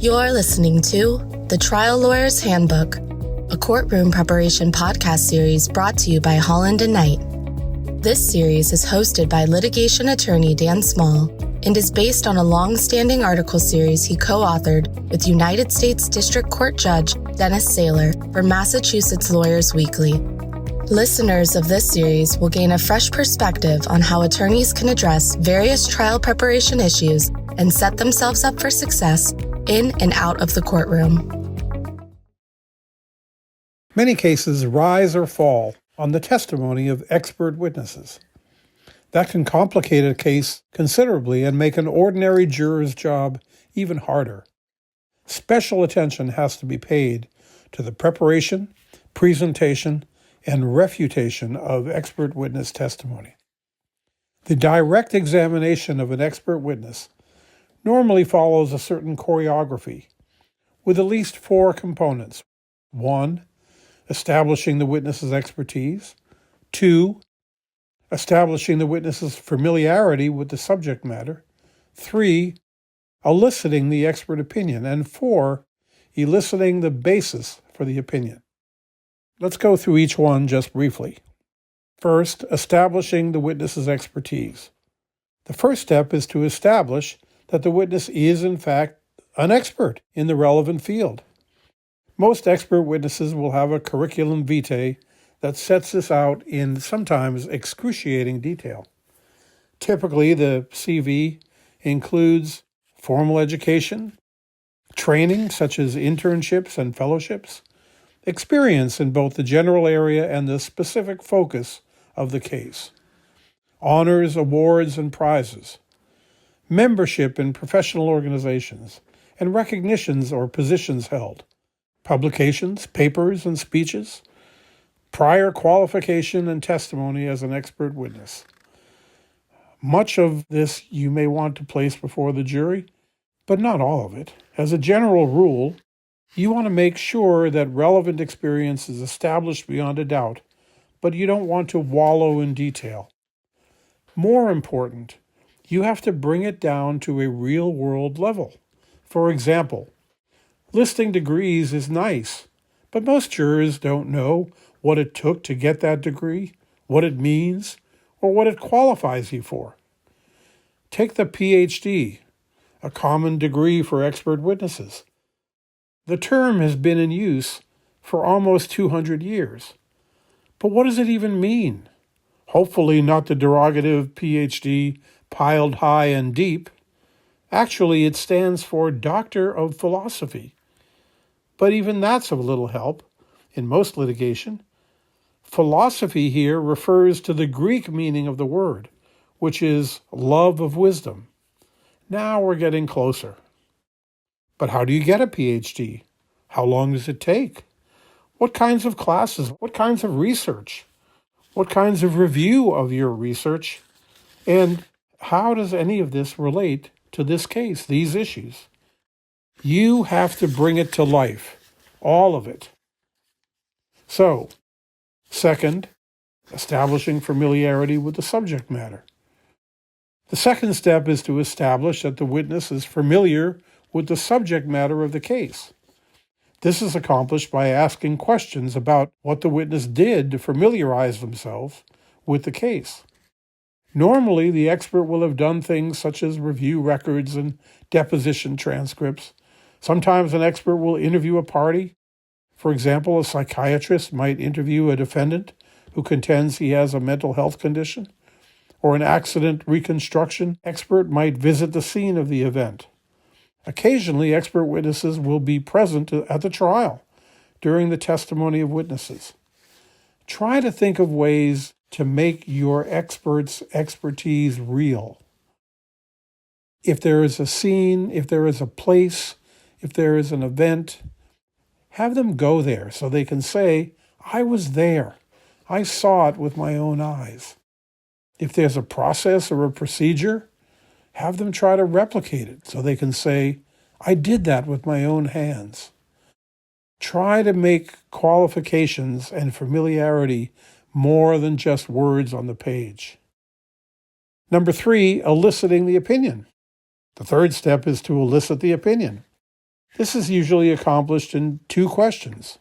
You're listening to The Trial Lawyer's Handbook, a courtroom preparation podcast series brought to you by Holland & Knight. This series is hosted by litigation attorney Dan Small and is based on a long-standing article series he co-authored with United States District Court Judge Dennis Saylor for Massachusetts Lawyers Weekly. Listeners of this series will gain a fresh perspective on how attorneys can address various trial preparation issues and set themselves up for success in and out of the courtroom. Many cases rise or fall on the testimony of expert witnesses. That can complicate a case considerably and make an ordinary juror's job even harder. Special attention has to be paid to the preparation, presentation, and refutation of expert witness testimony. The direct examination of an expert witness normally follows a certain choreography with at least 4 components. 1, establishing the witness's expertise. 2, establishing the witness's familiarity with the subject matter. 3, eliciting the expert opinion. And 4, eliciting the basis for the opinion. Let's go through each one just briefly. First, establishing the witness's expertise. The first step is to establish that the witness is, in fact, an expert in the relevant field. Most expert witnesses will have a curriculum vitae that sets this out in sometimes excruciating detail. Typically, the CV includes formal education, training such as internships and fellowships, experience in both the general area and the specific focus of the case, honors, awards, and prizes, membership in professional organizations, and recognitions or positions held, publications, papers, and speeches, prior qualification and testimony as an expert witness. Much of this you may want to place before the jury, but not all of it. As a general rule, you want to make sure that relevant experience is established beyond a doubt, but you don't want to wallow in detail. More important, you have to bring it down to a real-world level. For example, listing degrees is nice, but most jurors don't know what it took to get that degree, what it means, or what it qualifies you for. Take the PhD, a common degree for expert witnesses. The term has been in use for almost 200 years. But what does it even mean? Hopefully not the derogative PhD piled high and deep. Actually, it stands for Doctor of Philosophy. But even that's of little help in most litigation. Philosophy here refers to the Greek meaning of the word, which is love of wisdom. Now we're getting closer. But how do you get a PhD? How long does it take? What kinds of classes? What kinds of research? What kinds of review of your research? And how does any of this relate to this case, these issues? You have to bring it to life, all of it. So, second, establishing familiarity with the subject matter. The second step is to establish that the witness is familiar with the subject matter of the case. This is accomplished by asking questions about what the witness did to familiarize themselves with the case. Normally, the expert will have done things such as review records and deposition transcripts. Sometimes an expert will interview a party. For example, a psychiatrist might interview a defendant who contends he has a mental health condition, or an accident reconstruction expert might visit the scene of the event. Occasionally, expert witnesses will be present at the trial during the testimony of witnesses. Try to think of ways to make your expert's expertise real. If there is a scene, if there is a place, if there is an event, have them go there so they can say, I was there. I saw it with my own eyes. If there's a process or a procedure, have them try to replicate it so they can say, I did that with my own hands. Try to make qualifications and familiarity more than just words on the page. Number 3, eliciting the opinion. The third step is to elicit the opinion. This is usually accomplished in 2 questions.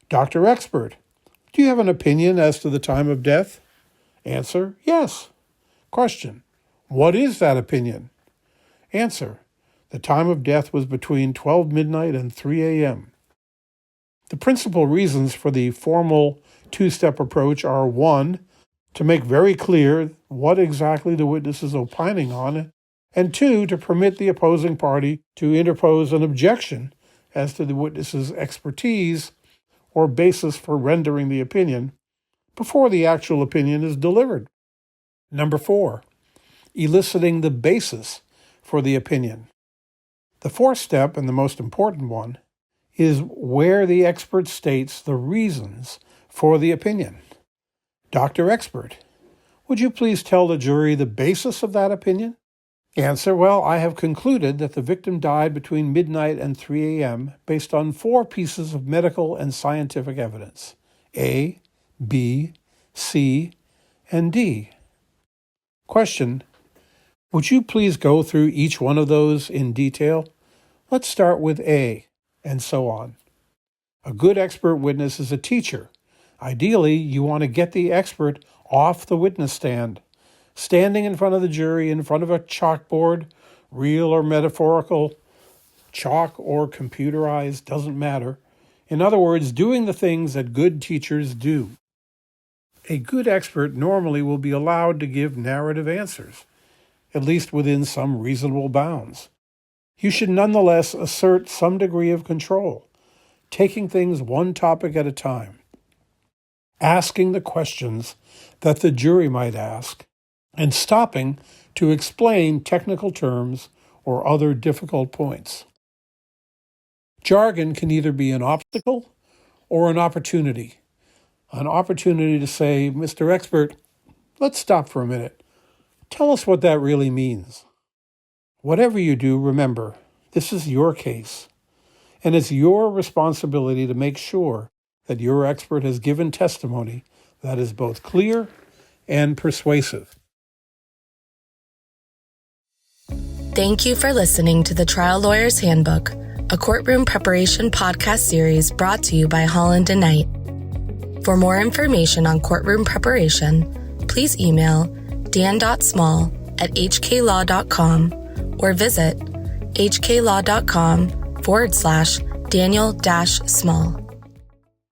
Dr. Expert, do you have an opinion as to the time of death? Answer, yes. Question, what is that opinion? Answer, the time of death was between 12 midnight and 3 a.m. The principal reasons for the formal 2-step approach are 1, to make very clear what exactly the witness is opining on, and 2, to permit the opposing party to interpose an objection as to the witness's expertise or basis for rendering the opinion before the actual opinion is delivered. Number 4, eliciting the basis for the opinion. The 4th step, and the most important one, is where the expert states the reasons for the opinion. Dr. Expert, would you please tell the jury the basis of that opinion? Answer, well, I have concluded that the victim died between midnight and 3 a.m. based on 4 pieces of medical and scientific evidence, A, B, C, and D. Question, would you please go through each one of those in detail? Let's start with A, and so on. A good expert witness is a teacher. Ideally, you want to get the expert off the witness stand, standing in front of the jury in front of a chalkboard, real or metaphorical, chalk or computerized, doesn't matter. In other words, doing the things that good teachers do. A good expert normally will be allowed to give narrative answers, at least within some reasonable bounds. You should nonetheless assert some degree of control, taking things one topic at a time, asking the questions that the jury might ask, and stopping to explain technical terms or other difficult points. Jargon can either be an obstacle or an opportunity. An opportunity to say, Mr. Expert, let's stop for a minute. Tell us what that really means. Whatever you do, remember, this is your case, and it's your responsibility to make sure that your expert has given testimony that is both clear and persuasive. Thank you for listening to the Trial Lawyer's Handbook, a courtroom preparation podcast series brought to you by Holland & Knight. For more information on courtroom preparation, please email dan.small@hklaw.com or visit hklaw.com/Daniel-Small.